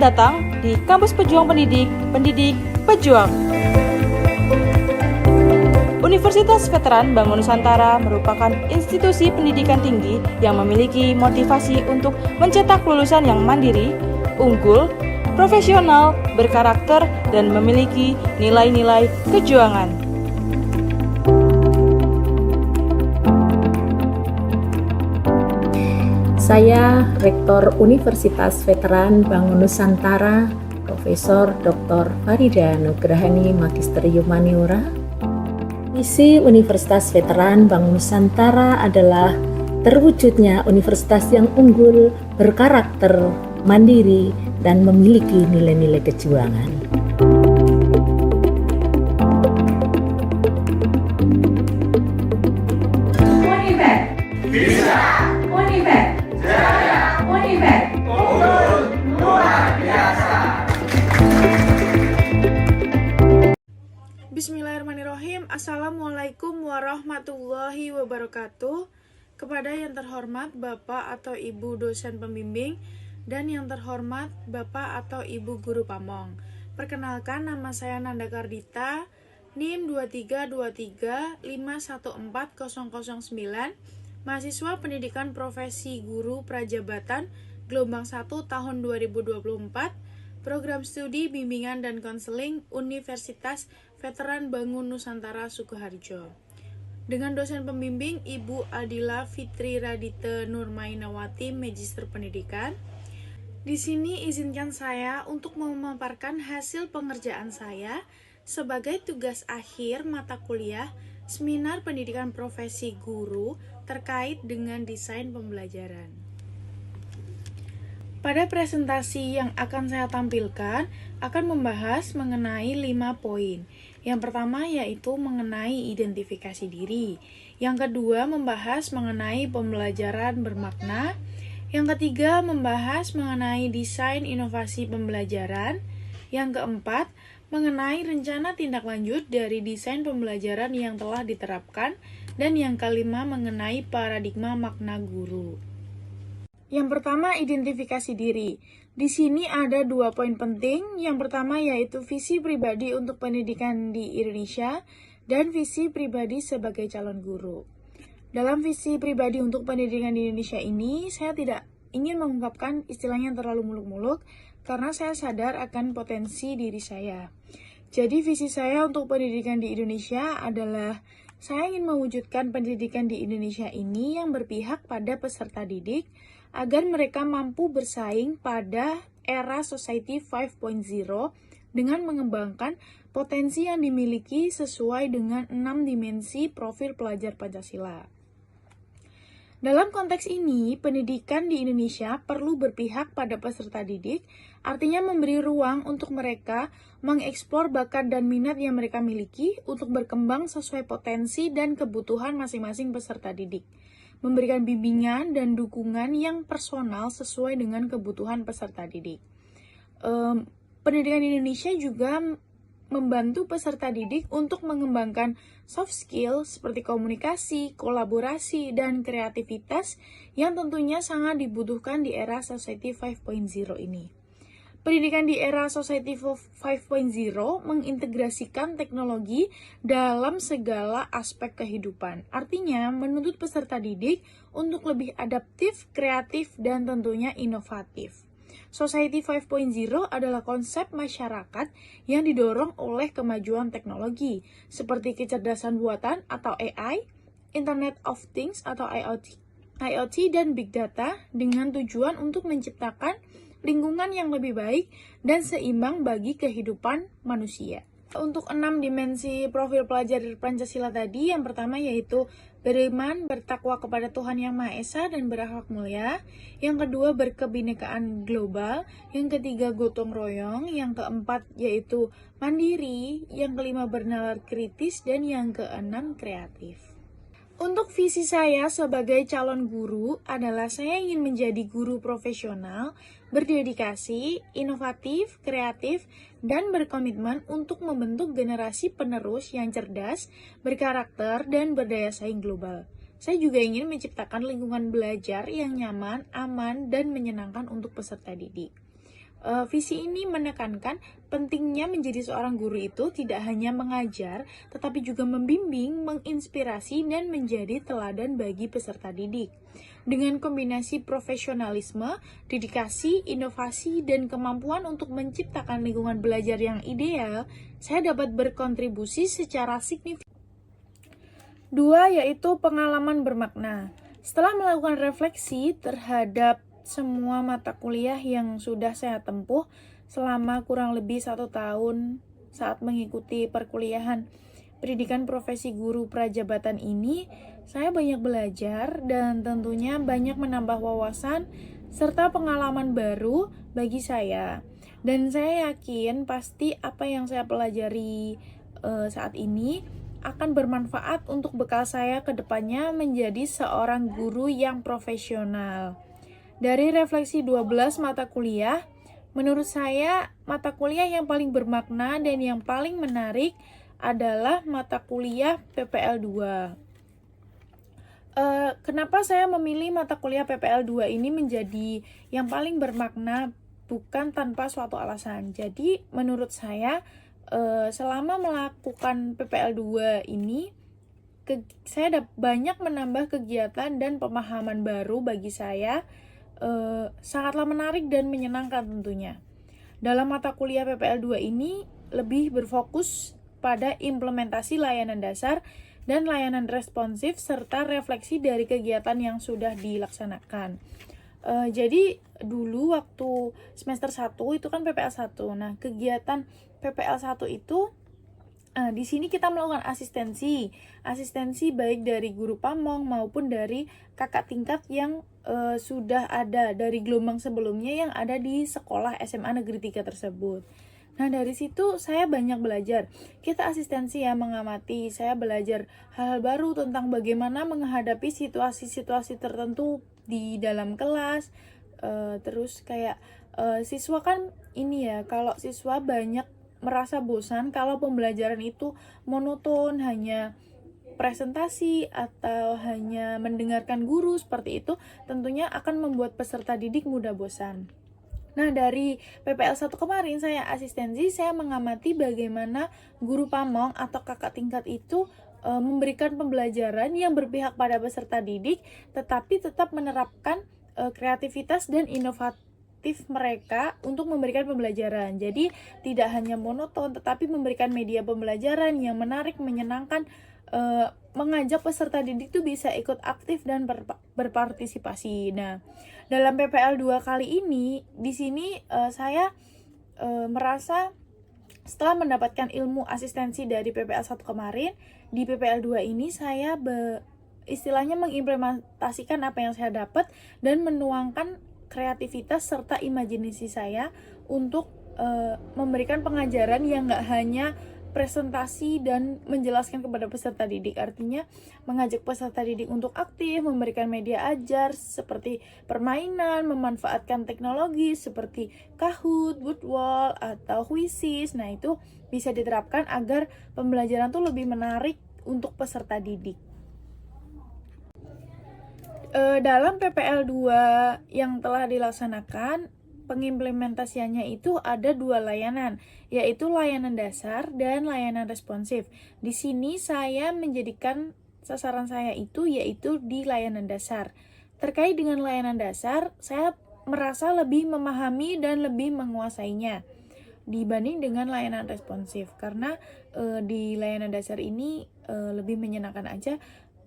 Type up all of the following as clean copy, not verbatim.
Selamat datang di Kampus Pejuang Pendidik, Pendidik Pejuang. Universitas Veteran Bangun Nusantara merupakan institusi pendidikan tinggi yang memiliki motivasi untuk mencetak lulusan yang mandiri, unggul, profesional, berkarakter, dan memiliki nilai-nilai kejuangan. Saya Rektor Universitas Veteran Bangun Nusantara, Profesor Dr. Farida Nugrahani Magister Humaniora. Misi Universitas Veteran Bangun Nusantara adalah terwujudnya universitas yang unggul, berkarakter, mandiri, dan memiliki nilai-nilai kejuangan. Univet bisa, Univet jaya, Univet unggul luar biasa. Bismillahirrahmanirrahim. Assalamualaikum warahmatullahi wabarakatuh. Kepada yang terhormat Bapak atau Ibu dosen pembimbing dan yang terhormat Bapak atau Ibu guru pamong. Perkenalkan, nama saya Nanda Kardita, NIM 23235140009, mahasiswa Pendidikan Profesi Guru Prajabatan Gelombang 1 tahun 2024, Program Studi Bimbingan dan Konseling Universitas Veteran Bangun Nusantara Sukoharjo. Dengan dosen pembimbing Ibu Adila Fitri Radite Nurmainawati, Magister Pendidikan. Di sini izinkan saya untuk memaparkan hasil pengerjaan saya sebagai tugas akhir mata kuliah Seminar Pendidikan Profesi Guru terkait dengan desain pembelajaran. Pada presentasi yang akan saya tampilkan akan membahas mengenai 5 poin. Yang pertama yaitu mengenai identifikasi diri. Yang kedua membahas mengenai pembelajaran bermakna. Yang ketiga membahas mengenai desain inovasi pembelajaran. Yang keempat mengenai rencana tindak lanjut dari desain pembelajaran yang telah diterapkan. Dan yang kelima mengenai paradigma makna guru. Yang pertama, identifikasi diri. Di sini ada 2 poin penting. Yang pertama yaitu visi pribadi untuk pendidikan di Indonesia dan visi pribadi sebagai calon guru. Dalam visi pribadi untuk pendidikan di Indonesia ini, saya tidak ingin mengungkapkan istilahnya terlalu muluk-muluk karena saya sadar akan potensi diri saya. Jadi visi saya untuk pendidikan di Indonesia adalah saya ingin mewujudkan pendidikan di Indonesia ini yang berpihak pada peserta didik agar mereka mampu bersaing pada era Society 5.0 dengan mengembangkan potensi yang dimiliki sesuai dengan 6 dimensi profil pelajar Pancasila. Dalam konteks ini, pendidikan di Indonesia perlu berpihak pada peserta didik, artinya memberi ruang untuk mereka mengeksplor bakat dan minat yang mereka miliki untuk berkembang sesuai potensi dan kebutuhan masing-masing peserta didik. Memberikan bimbingan dan dukungan yang personal sesuai dengan kebutuhan peserta didik. Pendidikan di Indonesia juga membantu peserta didik untuk mengembangkan soft skill seperti komunikasi, kolaborasi, dan kreativitas yang tentunya sangat dibutuhkan di era Society 5.0 ini. Pendidikan di era Society 5.0 mengintegrasikan teknologi dalam segala aspek kehidupan. Artinya, menuntut peserta didik untuk lebih adaptif, kreatif, dan tentunya inovatif. Society 5.0 adalah konsep masyarakat yang didorong oleh kemajuan teknologi, seperti kecerdasan buatan atau AI, Internet of Things atau IoT, dan Big Data dengan tujuan untuk menciptakan lingkungan yang lebih baik dan seimbang bagi kehidupan manusia. Untuk 6 dimensi profil pelajar Pancasila tadi, yang pertama yaitu beriman, bertakwa kepada Tuhan Yang Maha Esa dan berakhlak mulia. Yang kedua berkebinekaan global. Yang ketiga gotong royong. Yang keempat yaitu mandiri. Yang kelima bernalar kritis. Dan yang keenam kreatif. Untuk visi saya sebagai calon guru adalah saya ingin menjadi guru profesional, berdedikasi, inovatif, kreatif, dan berkomitmen untuk membentuk generasi penerus yang cerdas, berkarakter, dan berdaya saing global. Saya juga ingin menciptakan lingkungan belajar yang nyaman, aman, dan menyenangkan untuk peserta didik. Visi ini menekankan pentingnya menjadi seorang guru itu tidak hanya mengajar, tetapi juga membimbing, menginspirasi, dan menjadi teladan bagi peserta didik. Dengan kombinasi profesionalisme, dedikasi, inovasi, dan kemampuan untuk menciptakan lingkungan belajar yang ideal, saya dapat berkontribusi secara signifikan. 2, yaitu pengalaman bermakna. Setelah melakukan refleksi terhadap semua mata kuliah yang sudah saya tempuh selama kurang lebih 1 tahun saat mengikuti perkuliahan pendidikan profesi guru prajabatan ini, saya banyak belajar dan tentunya banyak menambah wawasan serta pengalaman baru bagi saya. Dan saya yakin pasti apa yang saya pelajari saat ini akan bermanfaat untuk bekal saya ke depannya menjadi seorang guru yang profesional. Dari refleksi 12 mata kuliah, menurut saya mata kuliah yang paling bermakna dan yang paling menarik adalah mata kuliah PPL 2. Kenapa saya memilih mata kuliah PPL 2 ini menjadi yang paling bermakna bukan tanpa suatu alasan. Jadi menurut saya selama melakukan PPL 2 ini saya banyak menambah kegiatan dan pemahaman baru bagi saya. Sangatlah menarik dan menyenangkan tentunya. Dalam mata kuliah PPL 2 ini lebih berfokus pada implementasi layanan dasar dan layanan responsif serta refleksi dari kegiatan yang sudah dilaksanakan. Jadi dulu waktu semester 1 itu kan PPL 1. Nah, kegiatan PPL 1 itu di sini kita melakukan asistensi baik dari guru pamong maupun dari kakak tingkat yang sudah ada dari gelombang sebelumnya yang ada di sekolah SMA Negeri 3 tersebut. Nah, dari situ saya banyak belajar. Kita asistensi ya, mengamati, saya belajar hal-hal baru tentang bagaimana menghadapi situasi-situasi tertentu di dalam kelas. Terus kayak siswa kan ini ya, kalau siswa banyak merasa bosan kalau pembelajaran itu monoton, hanya presentasi atau hanya mendengarkan guru seperti itu, tentunya akan membuat peserta didik mudah bosan. Nah, dari PPL 1 kemarin saya asistensi, saya mengamati bagaimana guru pamong atau kakak tingkat itu memberikan pembelajaran yang berpihak pada peserta didik, tetapi tetap menerapkan kreativitas dan inovatif mereka untuk memberikan pembelajaran. Jadi tidak hanya monoton, tetapi memberikan media pembelajaran yang menarik, menyenangkan, mengajak peserta didik itu bisa ikut aktif dan berpartisipasi. Nah, dalam PPL 2 kali ini, di sini saya merasa setelah mendapatkan ilmu asistensi dari PPL 1 kemarin, di PPL 2 ini saya istilahnya mengimplementasikan apa yang saya dapat dan menuangkan kreativitas serta imajinasi saya untuk memberikan pengajaran yang nggak hanya presentasi dan menjelaskan kepada peserta didik. Artinya mengajak peserta didik untuk aktif, memberikan media ajar seperti permainan, memanfaatkan teknologi seperti Kahoot, Goodwall, atau Quizzes. Nah, itu bisa diterapkan agar pembelajaran tuh lebih menarik untuk peserta didik. Dalam PPL 2 yang telah dilaksanakan, pengimplementasiannya itu ada 2 layanan, yaitu layanan dasar dan layanan responsif. Di sini saya menjadikan sasaran saya itu yaitu di layanan dasar. Terkait dengan layanan dasar, saya merasa lebih memahami dan lebih menguasainya dibanding dengan layanan responsif, karena di layanan dasar ini lebih menyenangkan aja,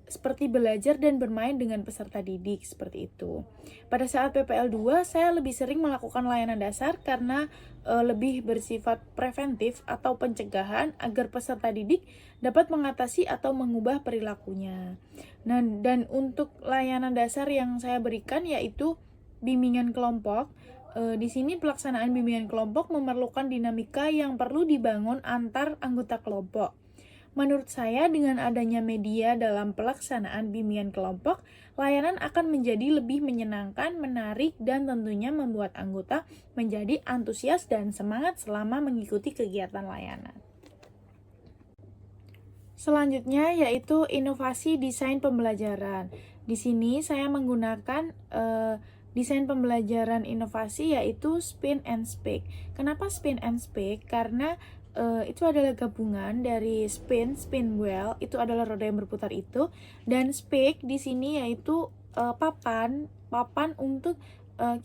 seperti belajar dan bermain dengan peserta didik, seperti itu. Pada saat PPL 2, saya lebih sering melakukan layanan dasar karena lebih bersifat preventif atau pencegahan agar peserta didik dapat mengatasi atau mengubah perilakunya. Nah, dan untuk layanan dasar yang saya berikan yaitu bimbingan kelompok. Di sini pelaksanaan bimbingan kelompok memerlukan dinamika yang perlu dibangun antar anggota kelompok. Menurut saya, dengan adanya media dalam pelaksanaan bimbingan kelompok, layanan akan menjadi lebih menyenangkan, menarik, dan tentunya membuat anggota menjadi antusias dan semangat selama mengikuti kegiatan layanan. Selanjutnya yaitu inovasi desain pembelajaran. Di sini saya menggunakan desain pembelajaran inovasi yaitu spin and speak. Kenapa spin and speak? Karena itu adalah gabungan dari spin wheel, itu adalah roda yang berputar itu, dan speak di sini yaitu papan untuk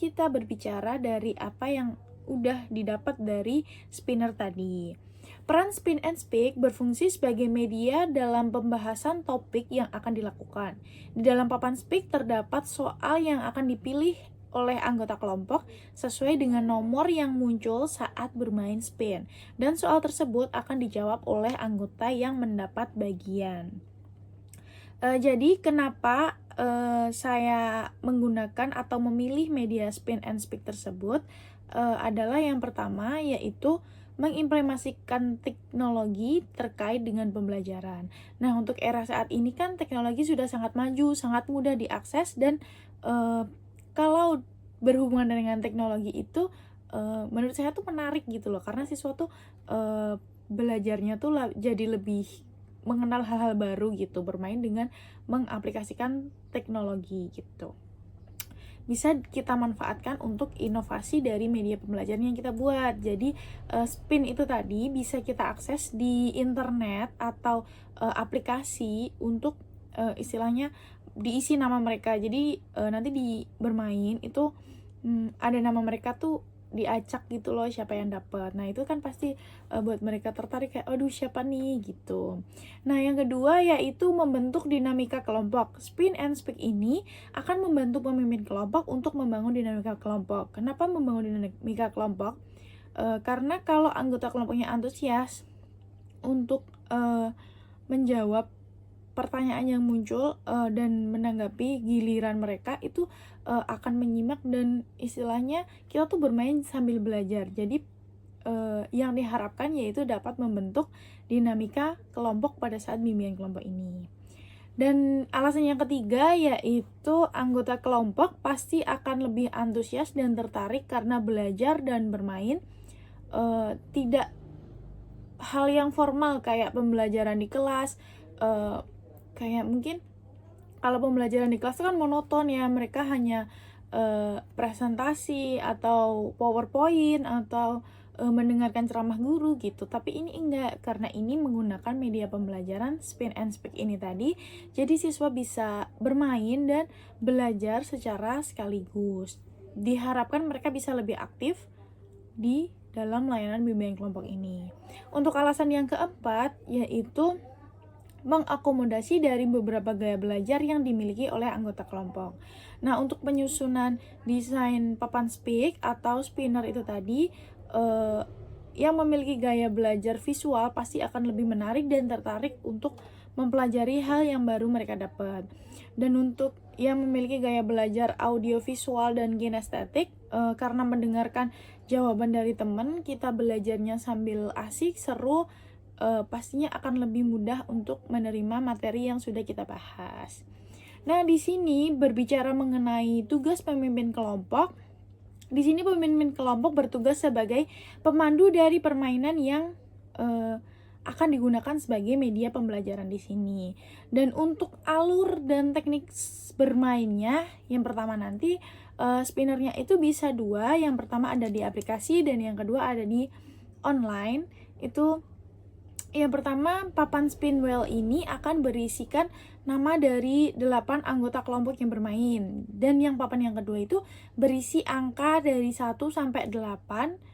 kita berbicara dari apa yang udah didapat dari spinner tadi. Peran spin and speak berfungsi sebagai media dalam pembahasan topik yang akan dilakukan. Di dalam papan speak terdapat soal yang akan dipilih oleh anggota kelompok sesuai dengan nomor yang muncul saat bermain spin, dan soal tersebut akan dijawab oleh anggota yang mendapat bagian. Jadi kenapa saya menggunakan atau memilih media spin and speak tersebut adalah yang pertama yaitu mengimplementasikan teknologi terkait dengan pembelajaran. Nah, untuk era saat ini kan teknologi sudah sangat maju, sangat mudah diakses, dan kalau berhubungan dengan teknologi itu menurut saya tuh menarik gitu loh, karena siswa tuh belajarnya tuh jadi lebih mengenal hal-hal baru gitu, bermain dengan mengaplikasikan teknologi gitu. Bisa kita manfaatkan untuk inovasi dari media pembelajaran yang kita buat. Jadi spin itu tadi bisa kita akses di internet atau aplikasi untuk istilahnya diisi nama mereka. Jadi nanti di bermain itu ada nama mereka tuh diacak gitu loh, siapa yang dapat. Nah, itu kan pasti buat mereka tertarik kayak aduh siapa nih gitu. Nah, yang kedua yaitu membentuk dinamika kelompok. Spin and speak ini akan membantu pemimpin kelompok untuk membangun dinamika kelompok. Kenapa membangun dinamika kelompok? Karena kalau anggota kelompoknya antusias untuk menjawab pertanyaan yang muncul dan menanggapi giliran mereka, itu akan menyimak dan istilahnya kita tuh bermain sambil belajar. Jadi yang diharapkan yaitu dapat membentuk dinamika kelompok pada saat bimbingan kelompok ini. Dan alasan yang ketiga yaitu anggota kelompok pasti akan lebih antusias dan tertarik karena belajar dan bermain tidak hal yang formal kayak pembelajaran di kelas. Kayak mungkin kalau pembelajaran di kelas kan monoton ya, mereka hanya presentasi atau PowerPoint atau mendengarkan ceramah guru gitu. Tapi ini enggak, karena ini menggunakan media pembelajaran spin and speak ini tadi. Jadi siswa bisa bermain dan belajar secara sekaligus. Diharapkan mereka bisa lebih aktif di dalam layanan bimbingan kelompok ini. Untuk alasan yang keempat yaitu mengakomodasi dari beberapa gaya belajar yang dimiliki oleh anggota kelompok. Nah, untuk penyusunan desain papan speak atau spinner itu tadi, yang memiliki gaya belajar visual pasti akan lebih menarik dan tertarik untuk mempelajari hal yang baru mereka dapat. Dan untuk yang memiliki gaya belajar audio visual dan kinestetik, karena mendengarkan jawaban dari teman, kita belajarnya sambil asik, seru, pastinya akan lebih mudah untuk menerima materi yang sudah kita bahas. Nah, di sini berbicara mengenai tugas pemimpin kelompok. Di sini pemimpin kelompok bertugas sebagai pemandu dari permainan yang akan digunakan sebagai media pembelajaran di sini. Dan untuk alur dan teknik bermainnya, yang pertama nanti spinnernya itu bisa dua. Yang pertama ada di aplikasi dan yang kedua ada di online. Itu yang pertama, papan spin wheel ini akan berisikan nama dari 8 anggota kelompok yang bermain. Dan yang papan yang kedua itu berisi angka dari 1 sampai 8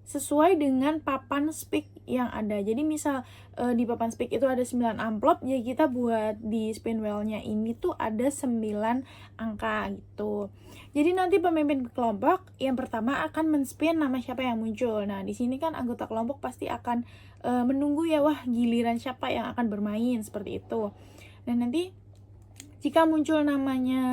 sesuai dengan papan speak yang ada. Jadi misal di papan speak itu ada 9 amplop, ya kita buat di spin wheel-nya ini tuh ada 9 angka gitu. Jadi nanti pemimpin kelompok yang pertama akan men-spin nama siapa yang muncul. Nah, di sini kan anggota kelompok pasti akan menunggu ya, wah giliran siapa yang akan bermain, seperti itu. Dan nanti jika muncul namanya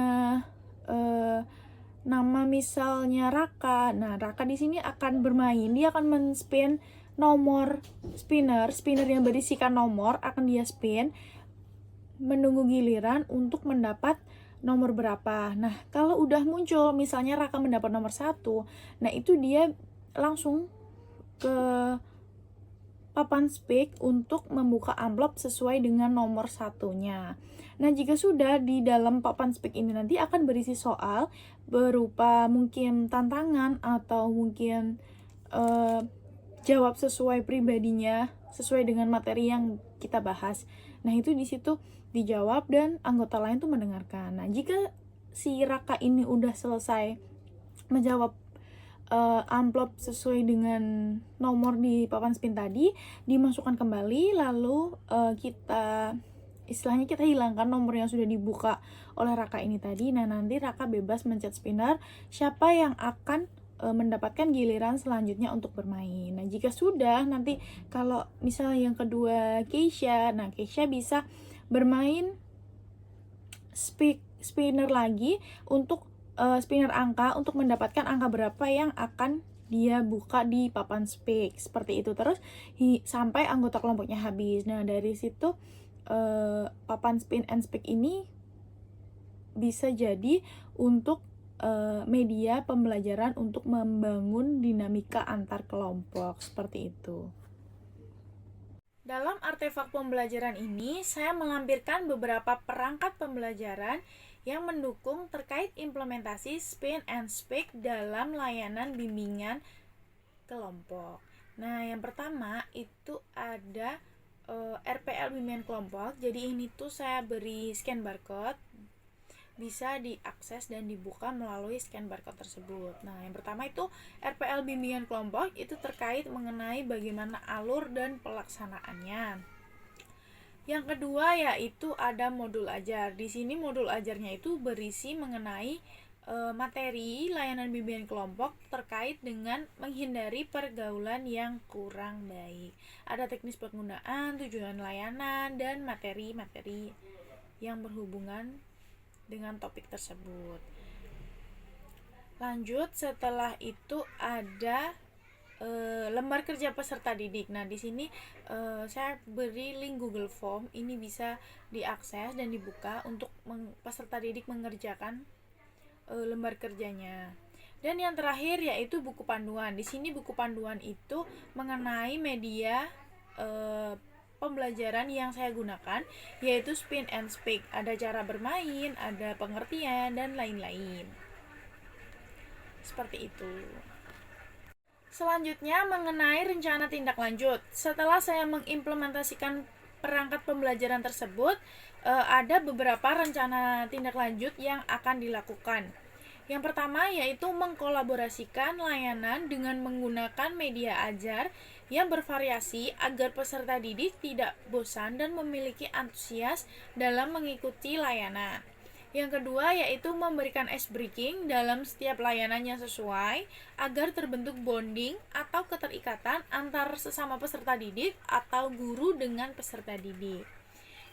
nama misalnya Raka. Nah, Raka di sini akan bermain, dia akan men-spin nomor spinner yang berisikan nomor akan dia spin, menunggu giliran untuk mendapat nomor berapa. Nah, kalau udah muncul misalnya Raka mendapat nomor 1, nah itu dia langsung ke papan speak untuk membuka amplop sesuai dengan nomor satunya. Nah, jika sudah di dalam papan speak ini nanti akan berisi soal berupa mungkin tantangan atau mungkin jawab sesuai pribadinya, sesuai dengan materi yang kita bahas. Nah, itu di situ dijawab dan anggota lain tuh mendengarkan. Nah, jika si Raka ini udah selesai menjawab amplop sesuai dengan nomor di papan spin tadi, dimasukkan kembali, lalu kita hilangkan nomor yang sudah dibuka oleh Raka ini tadi. Nah, nanti Raka bebas mencet spinner siapa yang akan mendapatkan giliran selanjutnya untuk bermain. Nah, jika sudah, nanti kalau misalnya yang kedua Keisha, nah Keisha bisa bermain spinner lagi untuk spinner angka untuk mendapatkan angka berapa yang akan dia buka di papan speak, seperti itu terus sampai anggota kelompoknya habis. Nah, dari situ papan spin and speak ini bisa jadi untuk media pembelajaran untuk membangun dinamika antar kelompok, seperti itu. Dalam artefak pembelajaran ini, saya melampirkan beberapa perangkat pembelajaran yang mendukung terkait implementasi spin and speak dalam layanan bimbingan kelompok. Nah, yang pertama itu ada RPL bimbingan kelompok. Jadi ini tuh saya beri scan barcode, bisa diakses dan dibuka melalui scan barcode tersebut. Nah, yang pertama itu RPL bimbingan kelompok itu terkait mengenai bagaimana alur dan pelaksanaannya. Yang kedua yaitu ada modul ajar. Di sini modul ajarnya itu berisi mengenai materi layanan bimbingan kelompok terkait dengan menghindari pergaulan yang kurang baik. Ada teknis penggunaan, tujuan layanan, dan materi-materi yang berhubungan dengan topik tersebut. Lanjut, setelah itu ada lembar kerja peserta didik. Nah, di sini saya beri link Google Form. Ini bisa diakses dan dibuka untuk peserta didik mengerjakan lembar kerjanya. Dan yang terakhir yaitu buku panduan. Di sini buku panduan itu mengenai media pembelajaran yang saya gunakan, yaitu spin and speak. Ada cara bermain, ada pengertian, dan lain-lain. Seperti itu. Selanjutnya mengenai rencana tindak lanjut. Setelah saya mengimplementasikan perangkat pembelajaran tersebut, ada beberapa rencana tindak lanjut yang akan dilakukan. Yang pertama yaitu mengkolaborasikan layanan dengan menggunakan media ajar yang bervariasi agar peserta didik tidak bosan dan memiliki antusias dalam mengikuti layanan. Yang kedua yaitu memberikan ice breaking dalam setiap layanan yang sesuai agar terbentuk bonding atau keterikatan antar sesama peserta didik atau guru dengan peserta didik.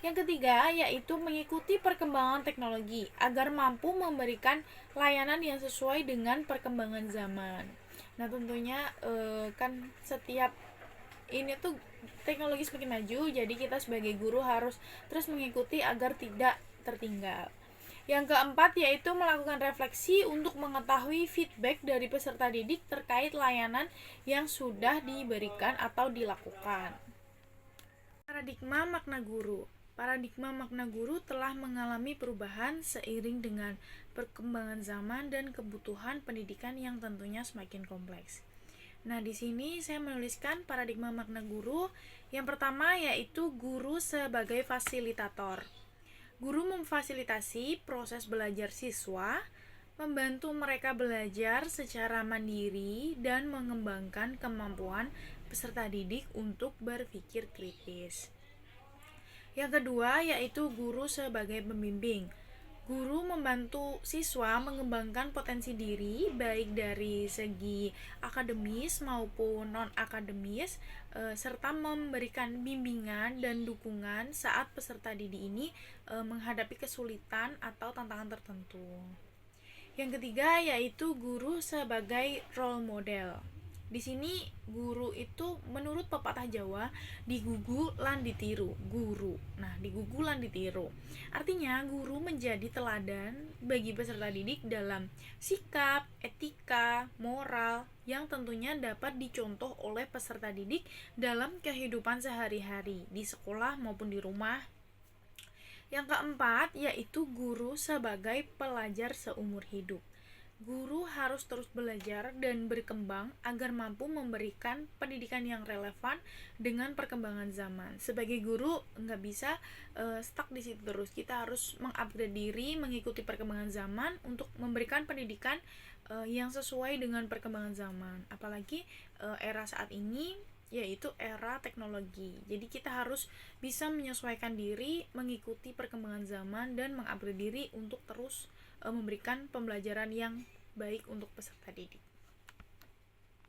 Yang ketiga yaitu mengikuti perkembangan teknologi agar mampu memberikan layanan yang sesuai dengan perkembangan zaman. Nah, tentunya kan setiap ini tuh teknologi semakin maju, jadi kita sebagai guru harus terus mengikuti agar tidak tertinggal. Yang keempat yaitu melakukan refleksi untuk mengetahui feedback dari peserta didik terkait layanan yang sudah diberikan atau dilakukan. Paradigma makna guru. Paradigma makna guru telah mengalami perubahan seiring dengan perkembangan zaman dan kebutuhan pendidikan yang tentunya semakin kompleks. Nah, di sini saya menuliskan paradigma makna guru. Yang pertama yaitu guru sebagai fasilitator. Guru memfasilitasi proses belajar siswa, membantu mereka belajar secara mandiri dan mengembangkan kemampuan peserta didik untuk berpikir kritis. Yang kedua yaitu guru sebagai pembimbing. Guru membantu siswa mengembangkan potensi diri baik dari segi akademis maupun non-akademis serta memberikan bimbingan dan dukungan saat peserta didik ini menghadapi kesulitan atau tantangan tertentu. Yang ketiga yaitu guru sebagai role model. Di sini guru itu menurut pepatah Jawa digugu lan ditiru, guru. Nah, digugu lan ditiru. Artinya guru menjadi teladan bagi peserta didik dalam sikap, etika, moral yang tentunya dapat dicontoh oleh peserta didik dalam kehidupan sehari-hari di sekolah maupun di rumah. Yang keempat yaitu guru sebagai pelajar seumur hidup. Guru harus terus belajar dan berkembang agar mampu memberikan pendidikan yang relevan dengan perkembangan zaman. Sebagai guru nggak bisa stuck di situ terus. Kita harus mengupgrade diri, mengikuti perkembangan zaman untuk memberikan pendidikan yang sesuai dengan perkembangan zaman. Apalagi era saat ini yaitu era teknologi. Jadi kita harus bisa menyesuaikan diri, mengikuti perkembangan zaman dan mengupgrade diri untuk terus memberikan pembelajaran yang baik untuk peserta didik.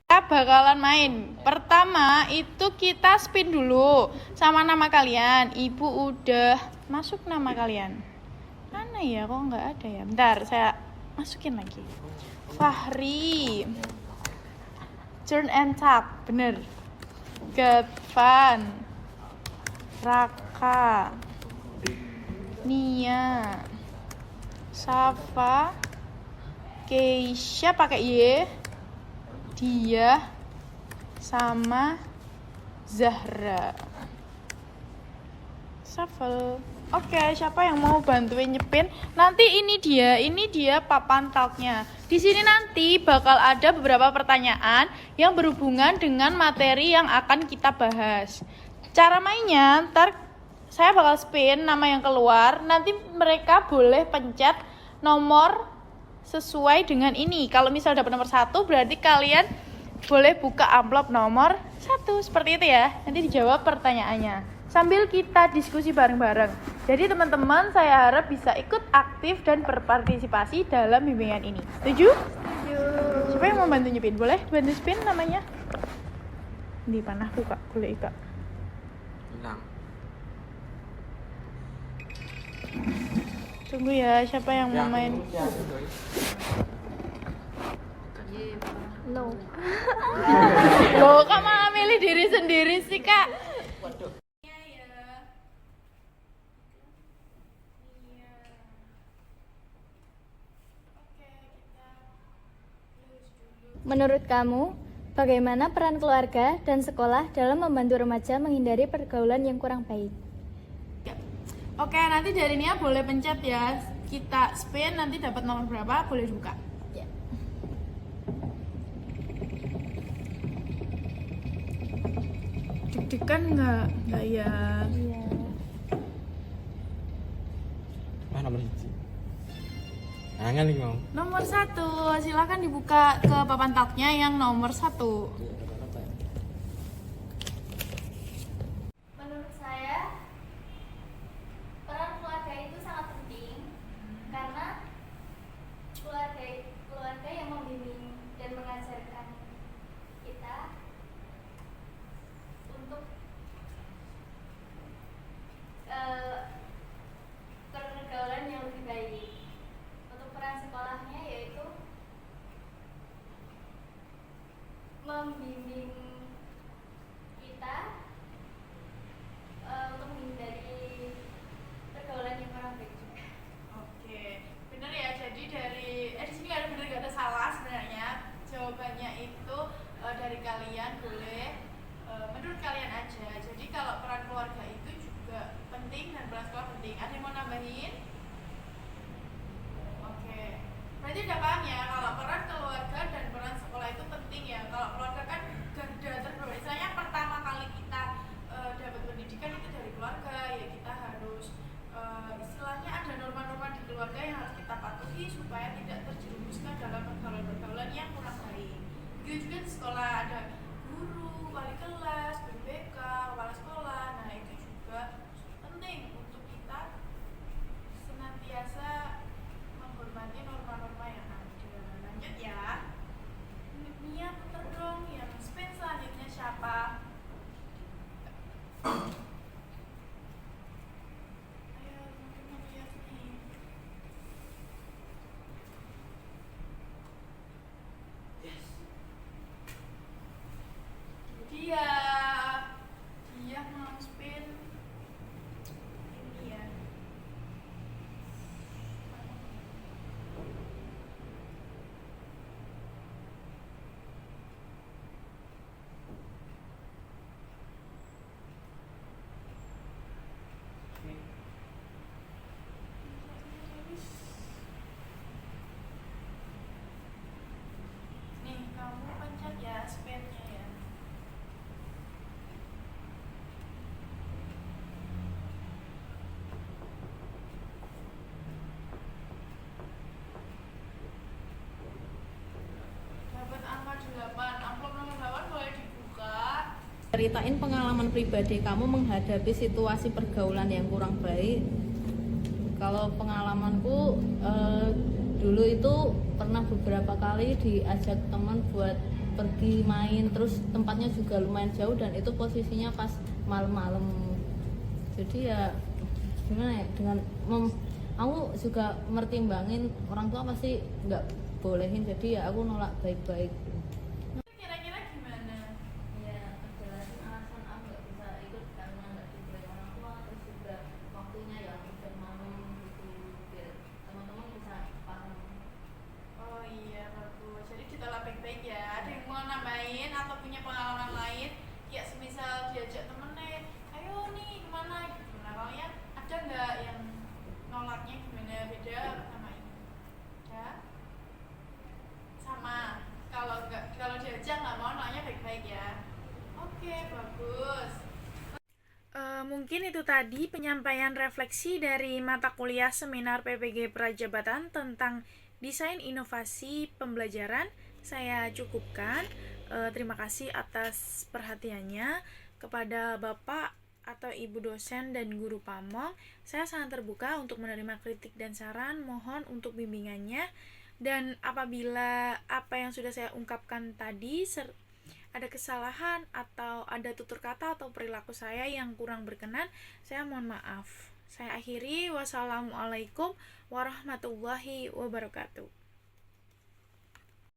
Kita bakalan main. Pertama itu kita spin dulu sama nama kalian. Ibu udah masuk nama kalian. Mana ya, kok nggak ada ya? Bentar, saya masukin lagi. Fahri, Turn and Tap, bener. Gadvan, Raka, Nia, Safa, Keisha pakai Y, dia, sama Zahra. Shuffle. Oke, siapa yang mau bantuin nyepin? Nanti ini dia papan talknya. Di sini nanti bakal ada beberapa pertanyaan yang berhubungan dengan materi yang akan kita bahas. Cara mainnya, ntar saya bakal spin nama yang keluar. Nanti mereka boleh pencet nomor sesuai dengan ini. Kalau misal dapat nomor 1, berarti kalian boleh buka amplop nomor 1. Seperti itu ya. Nanti dijawab pertanyaannya sambil kita diskusi bareng-bareng. Jadi teman-teman, saya harap bisa ikut aktif dan berpartisipasi dalam bimbingan ini. Setuju? Setuju. Siapa yang mau bantu nyepin? Boleh bantu spin namanya? Di panahku Kak, boleh Kak. Hilang. Tunggu ya, siapa yang mau main? No. Loh, Kak malah milih diri sendiri sih Kak. Menurut kamu, bagaimana peran keluarga dan sekolah dalam membantu remaja menghindari pergaulan yang kurang baik? Oke, nanti dari Nia boleh pencet ya. Kita spin, nanti dapat nomor berapa boleh buka. Ya. Deg-degan nggak ya? Iya. Nomor 1. Angan nih mau. Nomor 1, silakan dibuka ke papan talknya yang nomor 1. Menurut saya, peran keluarga itu sangat penting karena keluarga yang membimbing dan mengajarkan kita untuk pergaulan yang lebih baik. Untuk peran sekolahnya yaitu membimbing kita untuk menghindari pergaulan yang kurang baik juga. Oke, bener ya. Jadi dari di sini nggak ada bener nggak ada salah sebenarnya. Jawabannya itu dari kalian boleh menurut kalian aja. Jadi kalau peran keluarga itu juga penting dan peran sekolah penting. Ada yang mau nambahin? Oke, berarti udah paham ya kalau peran keluarga dan peran sekolah itu penting ya. Kalau keluarga kan garda terdepan. Misalnya pertama kali kita dapat pendidikan itu dari keluarga, ya kita harus istilahnya ada norma-norma di keluarga yang harus kita patuhi supaya tidak terjerumuskan dalam pergaulan-pergaulan yang kurang baik. Begitu juga di sekolah ada guru, wali kelas, guru BK, kepala sekolah. Nah itu juga penting untuk kita senantiasa menghormati norma-norma yang ada. Lanjut ya. Nia puter dong, yang spin selanjutnya siapa? Ayo, teman-teman lihat nih. ya spamnya ya. Dapat angka 8, amplop nomor 8 boleh dibuka. Ceritain pengalaman pribadi kamu menghadapi situasi pergaulan yang kurang baik. Kalau pengalamanku dulu itu pernah beberapa kali diajak teman buat pergi main, terus tempatnya juga lumayan jauh dan itu posisinya pas malam-malam. Jadi ya gimana ya, dengan aku juga mertimbangin orang tua pasti nggak bolehin, jadi ya aku nolak baik-baik. Kira-kira gimana? Ya, jelasin alasan aku nggak bisa ikut karena nggak dibolehin orang tua, terus juga waktunya yang udah malam gitu, biar teman-teman bisa paham. Oh iya, bagus. Jadi ditolak baik-baik ya. Ada yang mau nambahin atau punya pengalaman lain? Ya semisal diajak temennya, ayo nih kemana gitu. Nah kalau ya ada nggak yang nolaknya gimana, beda sama ini? Ya? Sama. Kalau diajak nggak mau, nolaknya baik-baik ya. Oke, bagus. Mungkin itu tadi penyampaian refleksi dari mata kuliah seminar PPG Prajabatan tentang desain inovasi pembelajaran. Saya cukupkan. Terima kasih atas perhatiannya kepada Bapak atau Ibu dosen dan guru pamong. Saya sangat terbuka untuk menerima kritik dan saran. Mohon untuk bimbingannya. Dan apabila apa yang sudah saya ungkapkan tadi ada kesalahan atau ada tutur kata atau perilaku saya yang kurang berkenan, saya mohon maaf. Saya akhiri, wassalamualaikum warahmatullahi wabarakatuh.